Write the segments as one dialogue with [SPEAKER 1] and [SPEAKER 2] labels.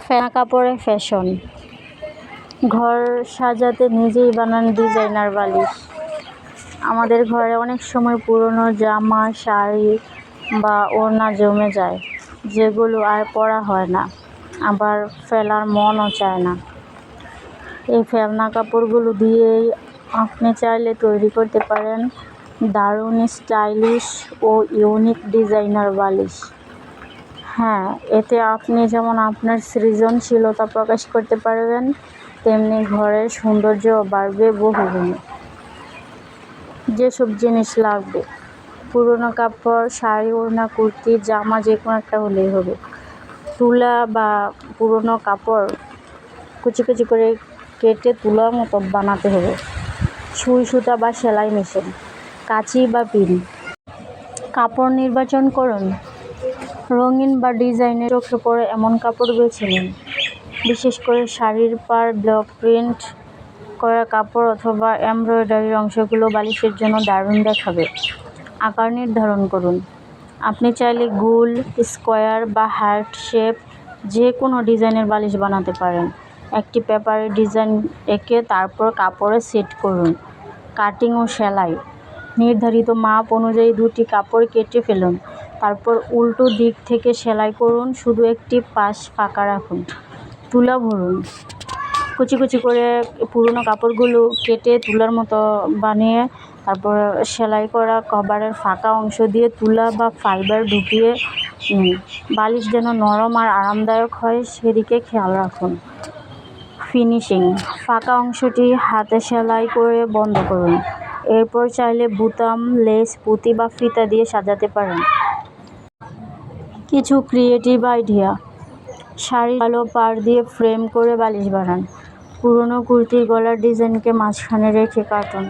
[SPEAKER 1] ফেনা কাপড়ে ফ্যাশন, ঘর সাজাতে নিজেই বানান ডিজাইনার বালিশ। আমাদের ঘরে অনেক সময় পুরনো জামা, শাড়ি বা ওড়না জমে যায়, যেগুলো আর পরা হয় না, আবার ফেলার মনও চায় না। এই ফেলনা কাপড়গুলো দিয়েই আপনি চাইলে তৈরি করতে পারেন দারুণ স্টাইলিশ ও ইউনিক ডিজাইনার বালিশ। হ্যাঁ, এতে আপনি যেমন আপনার সৃজনশীলতা প্রকাশ করতে পারবেন, তেমনি ঘরের সৌন্দর্যও বাড়বে বহুগুণে। যেসব জিনিস লাগবে: পুরনো কাপড়, শাড়ি, ওড়না, কুর্তি, জামা, যে কোনো একটা হলেই হবে। তুলা বা পুরনো কাপড় কুচি কুচি করে কেটে তুলার মতো বানাতে হবে। সুই সুতা বা সেলাই মেশিন, কাঁচি বা পিন। কাপড় নির্বাচন করুন, রঙিন বা ডিজাইনের চোখে পড়ে এমন কাপড় বেছে নিন। বিশেষ করে শাড়ির পাড়, ব্লক প্রিন্ট করা কাপড় অথবা এমব্রয়ডারির অংশগুলো বালিশের জন্য দারুণ দেখাবে। আকার নির্ধারণ করুন, আপনি চাইলে গোল, স্কোয়ার বা হার্ট শেপ যে কোনো ডিজাইনের বালিশ বানাতে পারেন। একটি পেপারে ডিজাইন এঁকে তারপর কাপড়ে সেট করুন। কাটিং ও সেলাই, নির্ধারিত মাপ অনুযায়ী দুটি কাপড় কেটে ফেলুন, তারপর উল্টো দিক থেকে সেলাই করুন, শুধু একটি পাশ ফাঁকা রাখুন। তুলা ভরুন, কুচি কুচি করে পুরনো কাপড়গুলো কেটে তুলার মতো বানিয়ে তারপর সেলাই করা কভারের ফাঁকা অংশ দিয়ে তুলা বা ফাইবার ঢুকিয়ে নিন। বালিশ যেন নরম আর আরামদায়ক হয় সেদিকে খেয়াল রাখুন। ফিনিশিং, ফাঁকা অংশটি হাতে সেলাই করে বন্ধ করুন। এরপর চাইলে বুতাম, লেস, পুঁতি বা ফিতা দিয়ে সাজাতে পারেন। কিছু ক্রিয়েটিভ আইডিয়া: শাড়ি কালো পাড় দিয়ে ফ্রেম করে বালিশ বানান। পুরনো কুর্তির গলার ডিজাইনকে মাঝখানে রেখে কাটুন।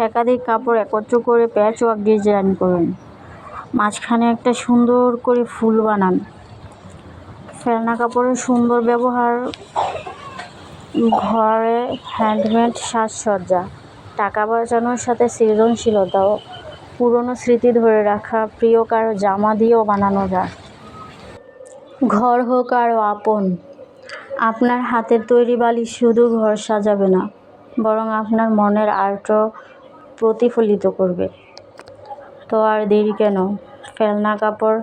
[SPEAKER 1] একাধিক কাপড় একত্র করে প্যাচওয়ার্ক ডিজাইন করুন। মাঝখানে একটা সুন্দর করে ফুল বানান। ফেলনা কাপড়ের সুন্দর ব্যবহার, ঘরে হ্যান্ডমেড সাজসজ্জা, টাকা বাঁচানোর সাথে সৃজনশীলতাও। পুরনো স্মৃতি ধরে রাখা, প্রিয় কারো জামা দিয়েও বানানো যায়। ঘর হোক আরও আপন। আপনার হাতের তৈরি বালিশ শুধু ঘর সাজাবে না, বরং আপনার মনের আর্টও প্রতিফলিত করবে। তো আর দেরি কেন, ফেলনা কাপড়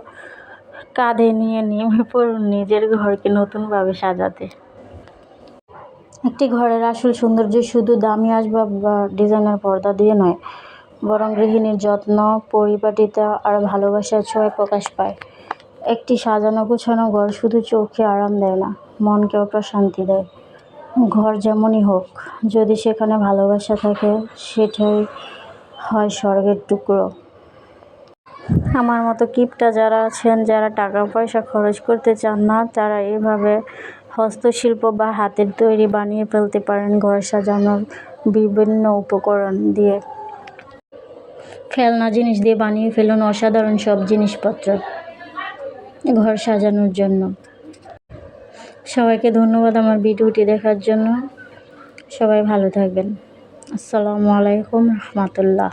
[SPEAKER 1] কাঁধে নিয়ে নেমে পড়ুন নিজের ঘরকে নতুনভাবে সাজাতে। একটি ঘরের আসল সৌন্দর্য শুধু দামি আসবাব বা ডিজাইনার পর্দা দিয়ে নয়, বরং গৃহিণীর যত্ন, পরিপাটিতা আর ভালোবাসার ছোঁয়ায় প্রকাশ পায়। একটি সাজানো গোছানো ঘর শুধু চোখে আরাম দেয় না, মনকেও প্রশান্তি দেয়। ঘর যেমনই হোক, যদি সেখানে ভালোবাসা থাকে, সেটাই হয় স্বর্গের টুকরো। আমার মতো কিপটা যারা আছেন, যারা টাকা পয়সা খরচ করতে চান না, তারা এভাবে হস্তশিল্প বা হাতের তৈরি বানিয়ে ফেলতে পারেন ঘর সাজানোর বিভিন্ন উপকরণ দিয়ে। খেলনা জিনিস দিয়ে বানিয়ে ফেলুন অসাধারণ সব জিনিসপত্র ঘর সাজানোর জন্য। সবাইকে ধন্যবাদ আমার ভিডিওটি দেখার জন্য। সবাই ভালো থাকবেন। আসসালামু আলাইকুম রহমতুল্লাহ।